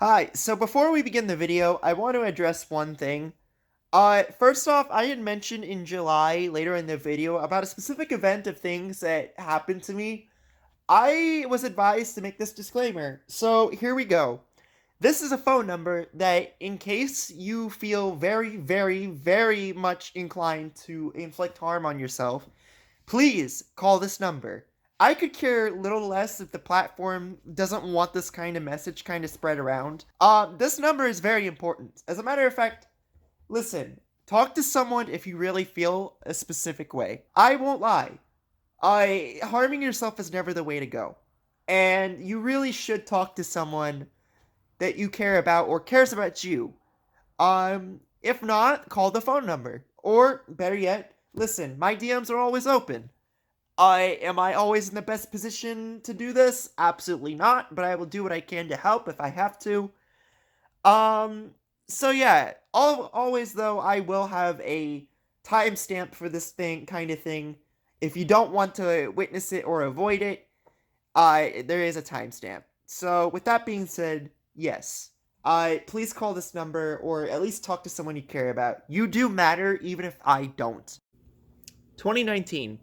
Hi, so before we begin the video, I want to address one thing. First off, I had mentioned in July, later in the video, about a specific event of things that happened to me. I was advised to make this disclaimer, so here we go. This is a phone number that, in case you feel very, very, very much inclined to inflict harm on yourself, please call this number. I could care little less if the platform doesn't want this kind of message kind of spread around. This number is very important. As a matter of fact, listen, talk to someone if you really feel a specific way. I won't lie. Harming yourself is never the way to go. And you really should talk to someone that you care about or cares about you. If not, call the phone number. Or, better yet, listen, my DMs are always open. Am I always in the best position to do this? Absolutely not, but I will do what I can to help if I have to. So yeah, always though, I will have a timestamp for this kind of thing. If you don't want to witness it or avoid it, there is a timestamp. So with that being said, yes. Please call this number or at least talk to someone you care about. You do matter even if I don't. 2019.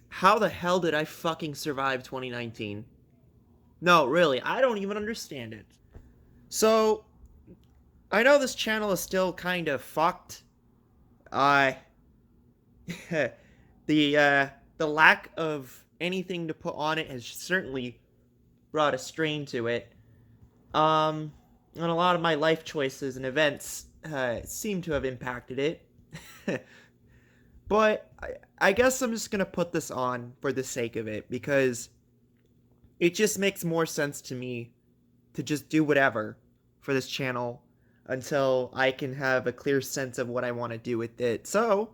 How the hell did I fucking survive 2019? No, really, I don't even understand it. So, I know this channel is still kind of fucked. I the lack of anything to put on it has certainly brought a strain to it. And a lot of my life choices and events seem to have impacted it. But I guess I'm just gonna put this on for the sake of it, because it just makes more sense to me to just do whatever for this channel until I can have a clear sense of what I want to do with it. So,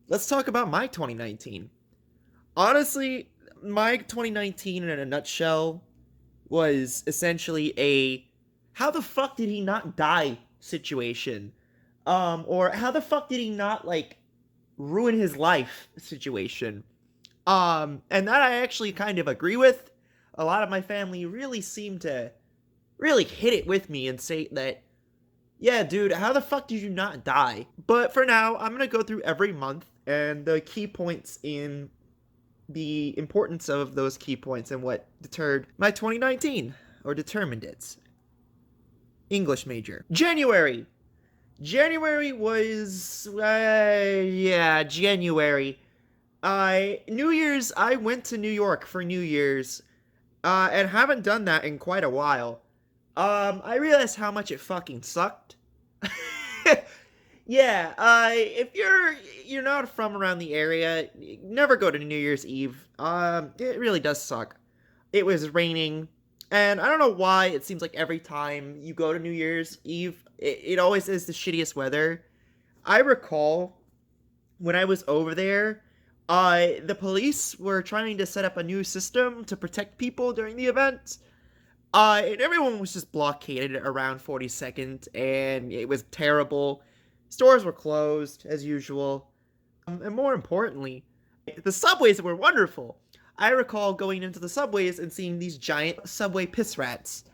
let's talk about my 2019. Honestly, my 2019 in a nutshell was essentially a how the fuck did he not die situation. Or how the fuck did he not, like, ruin his life situation. And that I actually kind of agree with. A lot of my family really seemed to really hit it with me and say that, yeah, dude, how the fuck did you not die? But for now, I'm gonna go through every month and the key points in the importance of those key points and what deterred my 2019, or determined it. English major. January. January was, yeah, January. New Year's, I went to New York for New Year's, and haven't done that in quite a while. I realized how much it fucking sucked. Yeah, if you're not from around the area, never go to New Year's Eve. It really does suck. It was raining, and I don't know why it seems like every time you go to New Year's Eve, it always is the shittiest weather. I recall when I was over there, the police were trying to set up a new system to protect people during the event. And everyone was just blockaded around 42nd, and it was terrible. Stores were closed, as usual. And more importantly, the subways were wonderful. I recall going into the subways and seeing these giant subway piss rats.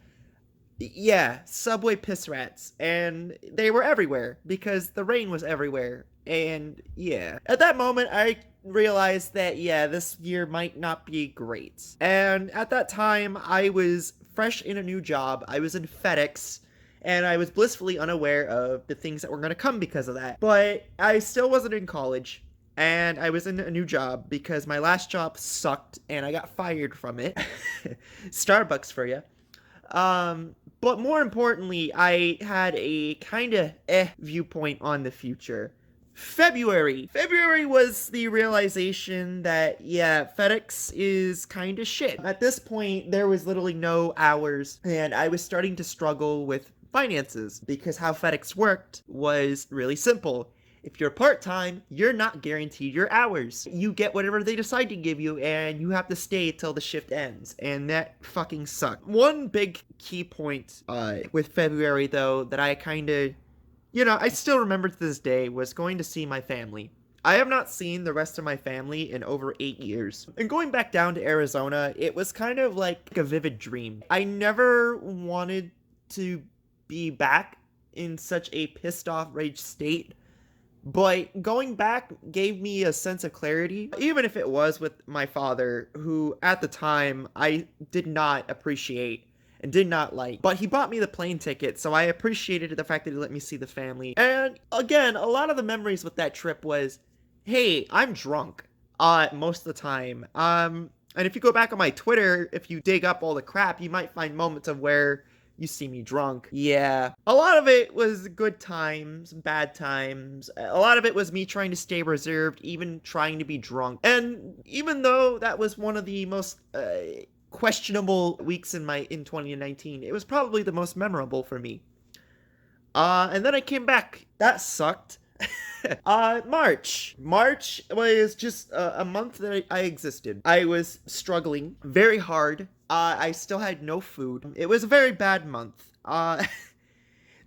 Yeah, subway piss rats. And they were everywhere, because the rain was everywhere. And yeah. At that moment, I realized that, yeah, this year might not be great. And at that time, I was fresh in a new job. I was in FedEx, and I was blissfully unaware of the things that were going to come because of that. But I still wasn't in college, and I was in a new job because my last job sucked, and I got fired from it. Starbucks for you. But more importantly, I had a kind of viewpoint on the future. February. February was the realization that, yeah, FedEx is kind of shit. At this point, there was literally no hours, and I was starting to struggle with finances, because how FedEx worked was really simple. If you're part-time, you're not guaranteed your hours. You get whatever they decide to give you, and you have to stay till the shift ends, and that fucking sucked. One big key point with February, though, that I kind of, I still remember to this day, was going to see my family. I have not seen the rest of my family in over 8 years. And going back down to Arizona, it was kind of like a vivid dream. I never wanted to be back in such a pissed off, rage state. But going back gave me a sense of clarity, even if it was with my father, who at the time I did not appreciate and did not like. But he bought me the plane ticket, so I appreciated the fact that he let me see the family. And again, a lot of the memories with that trip was, hey, I'm drunk most of the time. And if you go back on my Twitter, if you dig up all the crap, you might find moments of where you see me drunk. Yeah. A lot of it was good times, bad times. A lot of it was me trying to stay reserved, even trying to be drunk. And even though that was one of the most questionable weeks in 2019, it was probably the most memorable for me. And then I came back. That sucked. March. March was just a month that I existed. I was struggling very hard. I still had no food. It was a very bad month.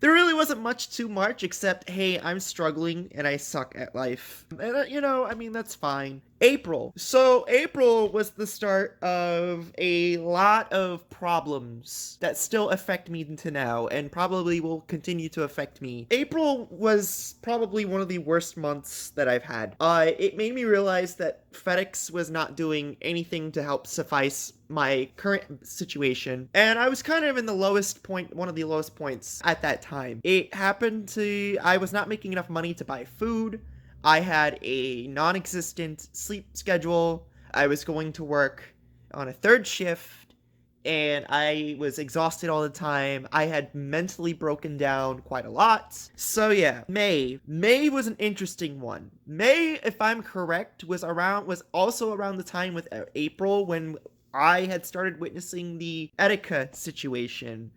There really wasn't much to March except, hey, I'm struggling and I suck at life. And, that's fine. April. So April was the start of a lot of problems that still affect me to now and probably will continue to affect me. April was probably one of the worst months that I've had. It made me realize that FedEx was not doing anything to help suffice my current situation, and I was kind of in the lowest point, one of the lowest points at that time. I was not making enough money to buy food. I had a non-existent sleep schedule. I was going to work on a third shift, and I was exhausted all the time. I had mentally broken down quite a lot. So yeah, May. May was an interesting one. May, if I'm correct, was also around the time with April when I had started witnessing the Etika situation.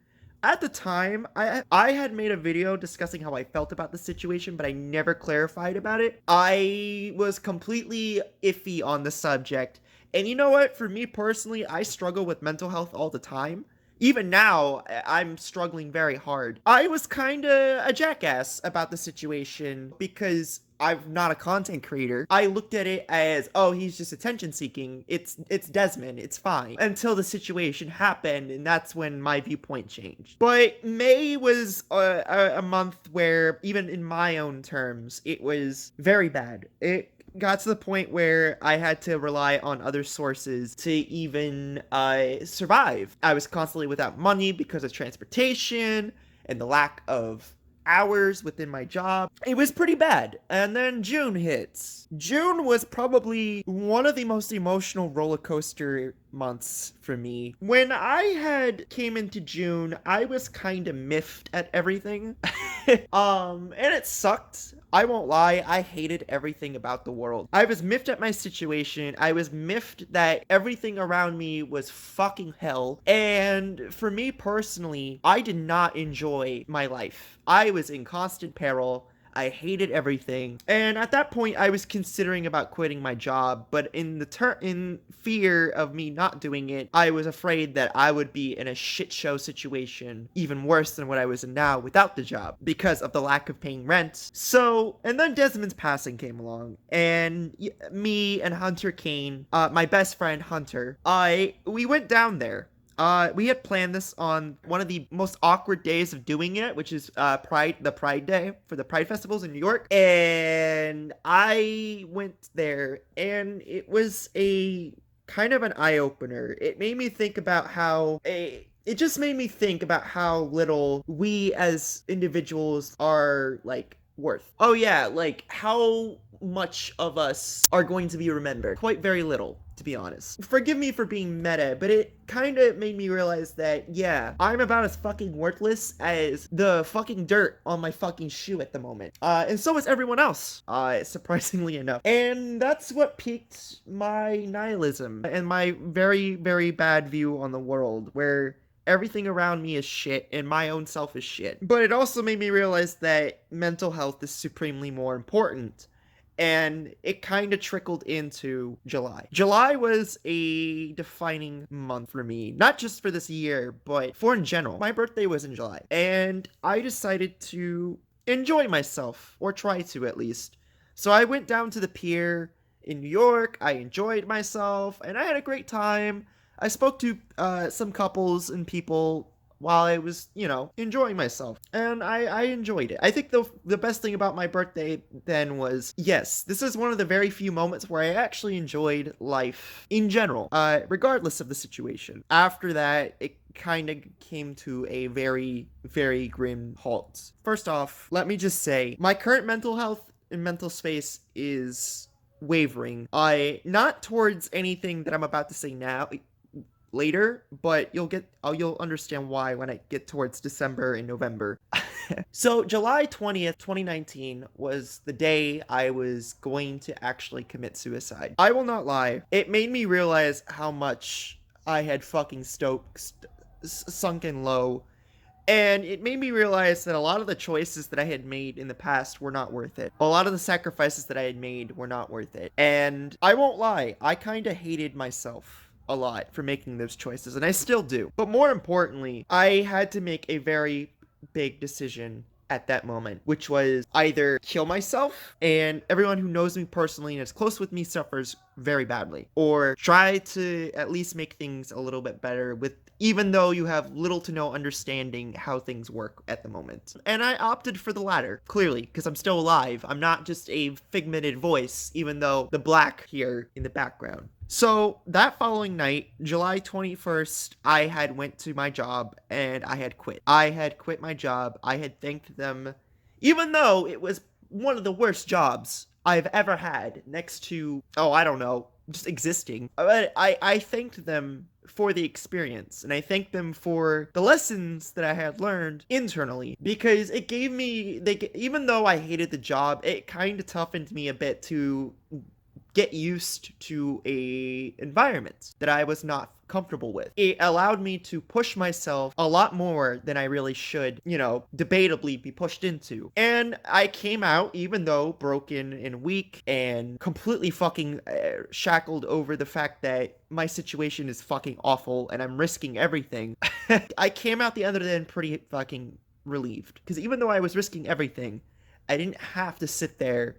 At the time, I had made a video discussing how I felt about the situation, but I never clarified about it. I was completely iffy on the subject. And you know what? For me personally, I struggle with mental health all the time. Even now, I'm struggling very hard. I was kinda a jackass about the situation because I'm not a content creator. I looked at it as, oh, he's just attention seeking. It's Desmond. It's fine. Until the situation happened, and that's when my viewpoint changed. But May was a month where, even in my own terms, it was very bad. It got to the point where I had to rely on other sources to even survive. I was constantly without money because of transportation and the lack of hours within my job. It was pretty bad. And then June hits. June was probably one of the most emotional roller coaster months for me. When I had came into June, I was kind of miffed at everything. And it sucked. I won't lie, I hated everything about the world. I was miffed at my situation. I was miffed that everything around me was fucking hell. And for me personally, I did not enjoy my life. I was in constant peril. I hated everything. And at that point, I was considering about quitting my job, but in fear of me not doing it, I was afraid that I would be in a shit show situation, even worse than what I was in now without the job, because of the lack of paying rent. So, and then Desmond's passing came along, and me and Hunter Kane, my best friend Hunter, we went down there. We had planned this on one of the most awkward days of doing it, which is the Pride Day for the Pride festivals in New York. And I went there, and it was a kind of an eye-opener. It made me think about it just made me think about how little we as individuals are, like, worth. Oh yeah, like, how much of us are going to be remembered? Quite very little, to be honest. Forgive me for being meta, but it kind of made me realize that, yeah, I'm about as fucking worthless as the fucking dirt on my fucking shoe at the moment. And so is everyone else, surprisingly enough. And that's what piqued my nihilism and my very, very bad view on the world, where everything around me is shit, and my own self is shit. But it also made me realize that mental health is supremely more important. And it kind of trickled into July. July was a defining month for me, not just for this year, but for in general. My birthday was in July, and I decided to enjoy myself, or try to at least. So I went down to the pier in New York. I enjoyed myself, and I had a great time. I spoke to some couples and people while I was, enjoying myself, and I enjoyed it. I think the best thing about my birthday then was, yes, this is one of the very few moments where I actually enjoyed life in general, regardless of the situation. After that, it kind of came to a very, very grim halt. First off, let me just say, my current mental health and mental space is wavering. Not towards anything that I'm about to say now later, but you'll understand why when I get towards December and November. So July 20th, 2019 was the day I was going to actually commit suicide. I will not lie, it made me realize how much I had fucking sunken low. And it made me realize that a lot of the choices that I had made in the past were not worth it. A lot of the sacrifices that I had made were not worth it. And I won't lie, I kind of hated myself a lot for making those choices, and I still do. But more importantly, I had to make a very big decision at that moment, which was either kill myself, and everyone who knows me personally and is close with me suffers very badly, or try to at least make things a little bit better with, even though you have little to no understanding how things work at the moment. And I opted for the latter, clearly, because I'm still alive. I'm not just a figmented voice, even though the black here in the background. So that following night, July 21st, I had went to my job and I had quit. I had quit my job. I had thanked them, even though it was one of the worst jobs I've ever had next to, I don't know, just existing. But I thanked them for the experience, and I thanked them for the lessons that I had learned internally, because it gave me, even though I hated the job, it kind of toughened me a bit to get used to a environment that I was not comfortable with. It allowed me to push myself a lot more than I really should, debatably be pushed into. And I came out, even though broken and weak and completely fucking shackled over the fact that my situation is fucking awful and I'm risking everything. I came out the other end pretty fucking relieved, because even though I was risking everything, I didn't have to sit there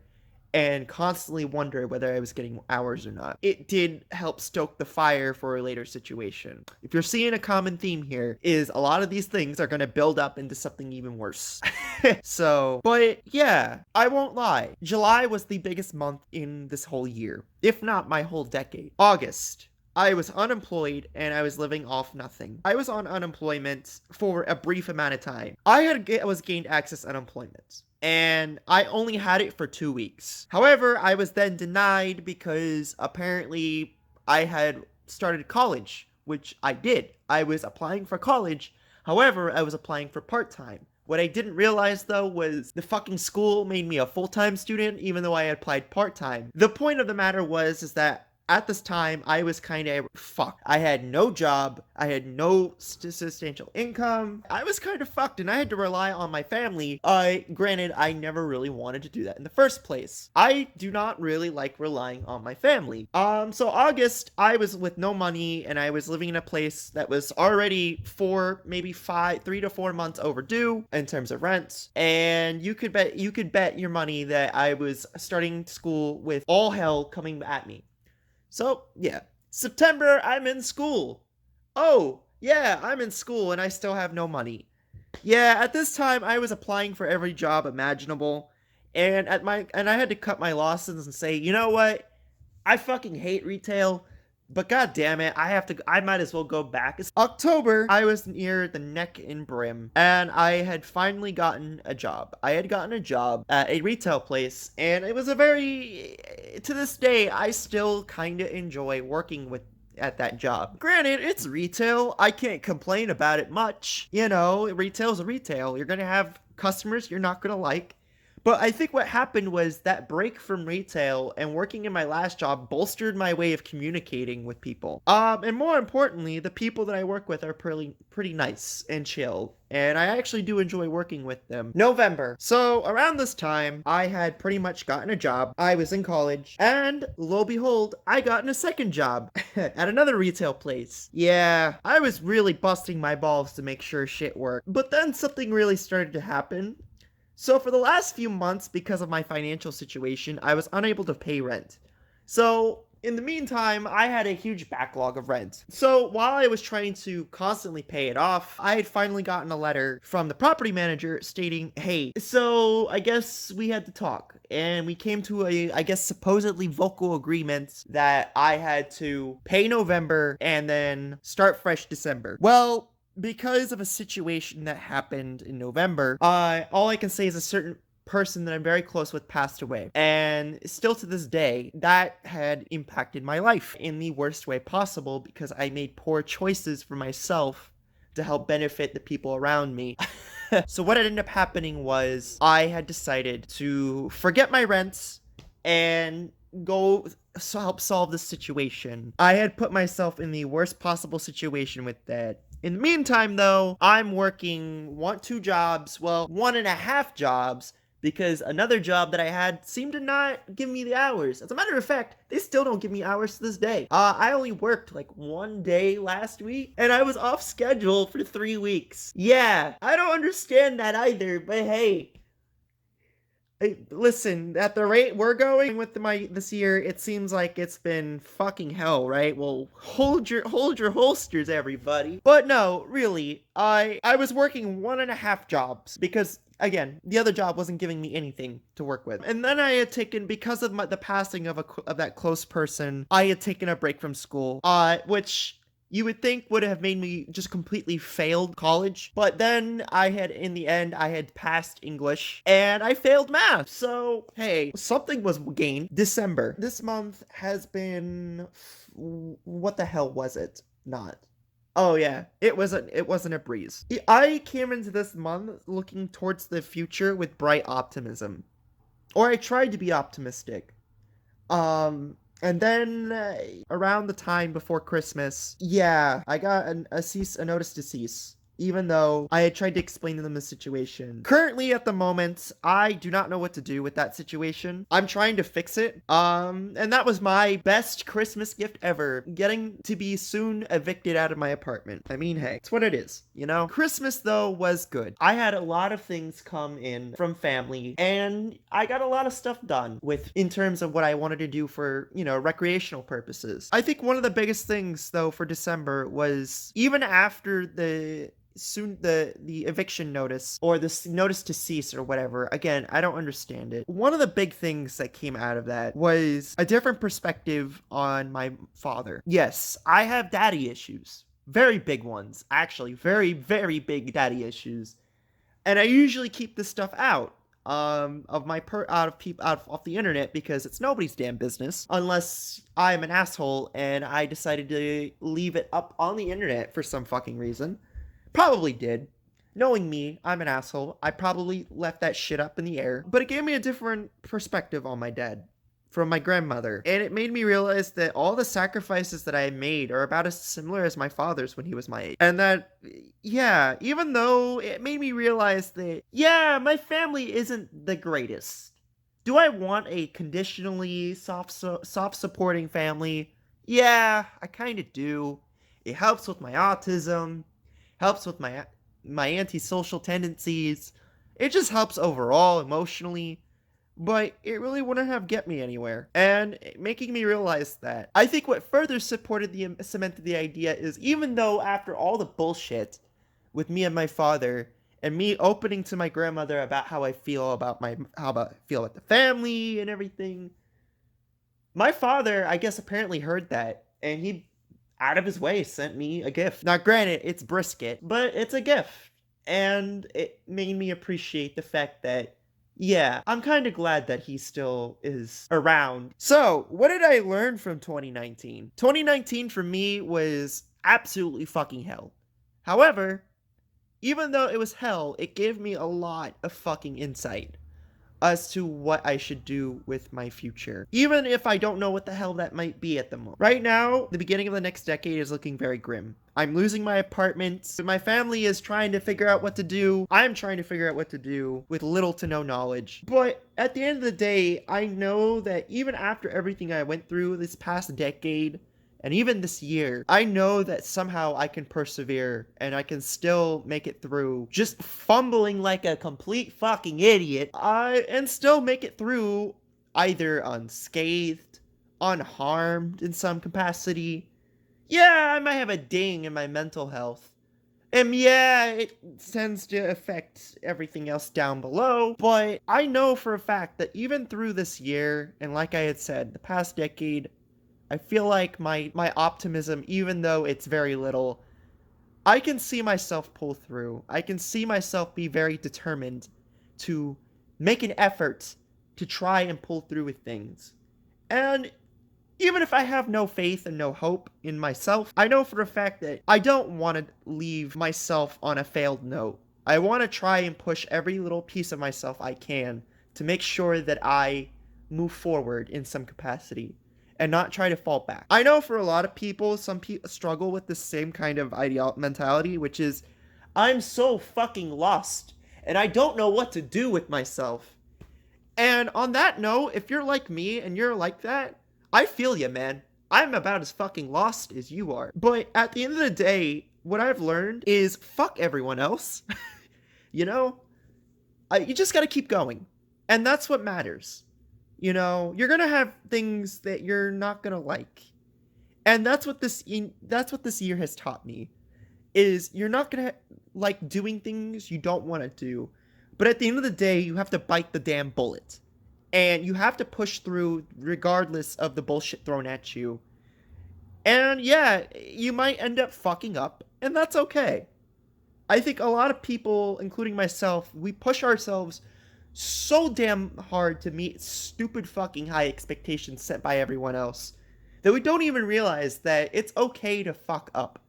and constantly wonder whether I was getting hours or not. It did help stoke the fire for a later situation. If you're seeing a common theme here, is a lot of these things are going to build up into something even worse. But yeah, I won't lie. July was the biggest month in this whole year, if not my whole decade. August, I was unemployed and I was living off nothing. I was on unemployment for a brief amount of time. I was gained access unemployment, and I only had it for 2 weeks. However, I was then denied because apparently I had started college, which I did. I was applying for college. However, I was applying for part-time. What I didn't realize, though, was the fucking school made me a full-time student, even though I had applied part-time. The point of the matter is that at this time, I was kind of fucked. I had no job. I had no substantial income. I was kind of fucked, and I had to rely on my family. Granted, I never really wanted to do that in the first place. I do not really like relying on my family. So August, I was with no money, and I was living in a place that was already 3 to 4 months overdue in terms of rent. And you could bet your money that I was starting school with all hell coming at me. So, yeah. September, I'm in school. Oh, yeah, I'm in school and I still have no money. Yeah, at this time, I was applying for every job imaginable. And I had to cut my losses and say, you know what? I fucking hate retail, but god damn it, I might as well go back. It's October, I was near the neck and brim, and I had finally gotten a job. I had gotten a job at a retail place, and it was to this day, I still kinda enjoy working at that job. Granted, it's retail. I can't complain about it much. Retail's retail. You're gonna have customers you're not gonna like. But I think what happened was that break from retail and working in my last job bolstered my way of communicating with people. And more importantly, the people that I work with are pretty nice and chill, and I actually do enjoy working with them. November. So around this time, I had pretty much gotten a job. I was in college, and lo and behold, I got a second job at another retail place. Yeah, I was really busting my balls to make sure shit worked. But then something really started to happen. So for the last few months, because of my financial situation, I was unable to pay rent. So in the meantime, I had a huge backlog of rent. So while I was trying to constantly pay it off, I had finally gotten a letter from the property manager stating, hey, so I guess we had to talk. And we came to a, I guess, supposedly vocal agreement that I had to pay November and then start fresh December. Well, because of a situation that happened in November, all I can say is a certain person that I'm very close with passed away. And still to this day, that had impacted my life in the worst way possible because I made poor choices for myself to help benefit the people around me. So what ended up happening was I had decided to forget my rents and go help solve this situation. I had put myself in the worst possible situation with that. In the meantime, though, I'm working two jobs, well, 1.5 jobs, because another job that I had seemed to not give me the hours. As a matter of fact, they still don't give me hours to this day. I only worked like 1 day last week, and I was off schedule for 3 weeks. Yeah, I don't understand that either, but hey. Listen, at the rate we're going with this year, it seems like it's been fucking hell, right? Well, hold your holsters, everybody. But no, really, I was working 1.5 jobs because, again, the other job wasn't giving me anything to work with. And then I had taken, because of the passing of that close person, I had taken a break from school, which you would think would have made me just completely failed college. But then in the end, I had passed English and I failed math. So, hey, something was gained. December. This month has been, what the hell was it? Not. Oh yeah, it wasn't a breeze. I came into this month looking towards the future with bright optimism. Or I tried to be optimistic. And then around the time before Christmas, yeah, I got a notice to cease. Even though I had tried to explain to them the situation. Currently, at the moment, I do not know what to do with that situation. I'm trying to fix it. And that was my best Christmas gift ever. Getting to be soon evicted out of my apartment. I mean, hey, it's what it is, you know? Christmas, though, was good. I had a lot of things come in from family, and I got a lot of stuff done in terms of what I wanted to do for, recreational purposes. I think one of the biggest things, though, for December was even after the eviction notice or this notice to cease or whatever. Again, I don't understand it. One of the big things that came out of that was a different perspective on my father. Yes, I have daddy issues. Very big ones, actually. Very, very big daddy issues. And I usually keep this stuff out of the internet because it's nobody's damn business unless I'm an asshole and I decided to leave it up on the internet for some fucking reason. Probably did. Knowing me, I'm an asshole. I probably left that shit up in the air. But it gave me a different perspective on my dad from my grandmother. And it made me realize that all the sacrifices that I made are about as similar as my father's when he was my age. And that, yeah, even though it made me realize that, yeah, my family isn't the greatest. Do I want a conditionally soft supporting family? Yeah, I kind of do. It helps with my autism. Helps with my antisocial tendencies. It just helps overall emotionally, but it really wouldn't have get me anywhere. And making me realize that. I think what further cemented the idea is even though after all the bullshit with me and my father and me opening to my grandmother about how I feel about the family and everything, my father, I guess, apparently heard that and he out of his way sent me a gift. Now granted, it's brisket, but it's a gift. And it made me appreciate the fact that, yeah, I'm kind of glad that he still is around. So, what did I learn from 2019? 2019 for me was absolutely fucking hell. However, even though it was hell, it gave me a lot of fucking insight as to what I should do with my future. Even if I don't know what the hell that might be at the moment. Right now, the beginning of the next decade is looking very grim. I'm losing my apartment. My family is trying to figure out what to do. I'm trying to figure out what to do with little to no knowledge. But at the end of the day, I know that even after everything I went through this past decade, And even this year, I know that somehow I can persevere and I can still make it through just fumbling like a complete fucking idiot. And still make it through either unscathed, unharmed in some capacity. Yeah, I might have a ding in my mental health. And yeah, it tends to affect everything else down below, but I know for a fact that even through this year, and like I had said, the past decade, I feel like my optimism, even though it's very little, I can see myself pull through. I can see myself be very determined to make an effort to try and pull through with things. And even if I have no faith and no hope in myself, I know for a fact that I don't want to leave myself on a failed note. I want to try and push every little piece of myself I can to make sure that I move forward in some capacity and not try to fall back. I know for a lot of people, some people struggle with the same kind of mentality, which is, I'm so fucking lost and I don't know what to do with myself. And on that note, if you're like me and you're like that, I feel you, man. I'm about as fucking lost as you are. But at the end of the day, what I've learned is fuck everyone else. You know? You just gotta keep going. And that's what matters. You know, you're gonna have things that you're not gonna like. And that's what this year has taught me. Is you're not gonna like doing things you don't want to do. But at the end of the day, you have to bite the damn bullet. And you have to push through regardless of the bullshit thrown at you. And yeah, you might end up fucking up, and that's okay. I think a lot of people, including myself, we push ourselves so damn hard to meet stupid fucking high expectations set by everyone else that we don't even realize that it's okay to fuck up.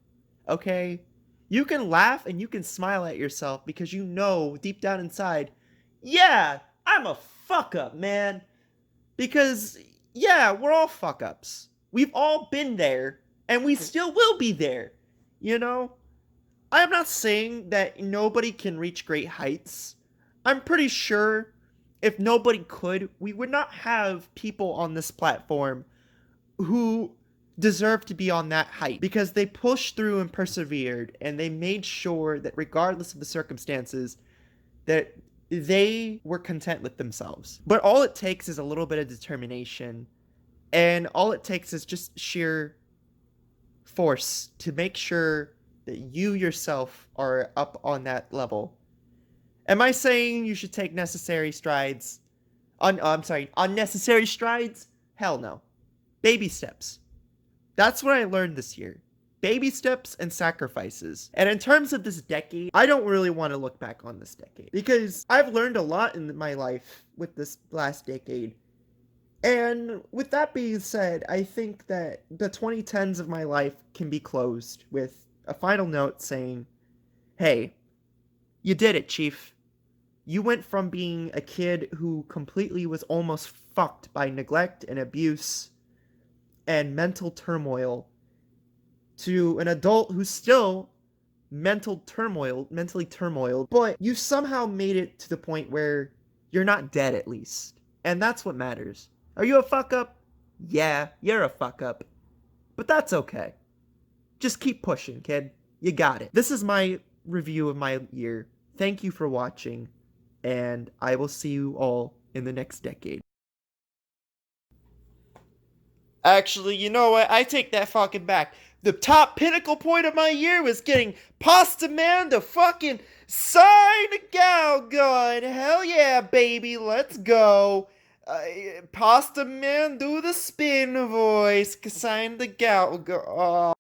Okay? You can laugh and you can smile at yourself because you know deep down inside, yeah, I'm a fuck up, man. Because, yeah, we're all fuck ups. We've all been there, and we still will be there. You know? I'm not saying that nobody can reach great heights. I'm pretty sure if nobody could, we would not have people on this platform who deserve to be on that height because they pushed through and persevered, and they made sure that regardless of the circumstances, that they were content with themselves. But all it takes is a little bit of determination, and all it takes is just sheer force to make sure that you yourself are up on that level. Am I saying you should take necessary strides? Unnecessary strides? Hell no. Baby steps. That's what I learned this year. Baby steps and sacrifices. And in terms of this decade, I don't really want to look back on this decade because I've learned a lot in my life with this last decade. And with that being said, I think that the 2010s of my life can be closed with a final note saying, hey, you did it, Chief. You went from being a kid who completely was almost fucked by neglect and abuse and mental turmoil to an adult who's still mentally turmoiled, but you somehow made it to the point where you're not dead at least. And that's what matters. Are you a fuck up? Yeah, you're a fuck up. But that's okay. Just keep pushing, kid. You got it. This is my review of my year. Thank you for watching, and I will see you all in the next decade. Actually, you know what? I take that fucking back. The top pinnacle point of my year was getting Pasta Man to fucking sign a gal gun. Hell yeah, baby. Let's go. Pasta Man, do the spin voice. Sign the gal gun.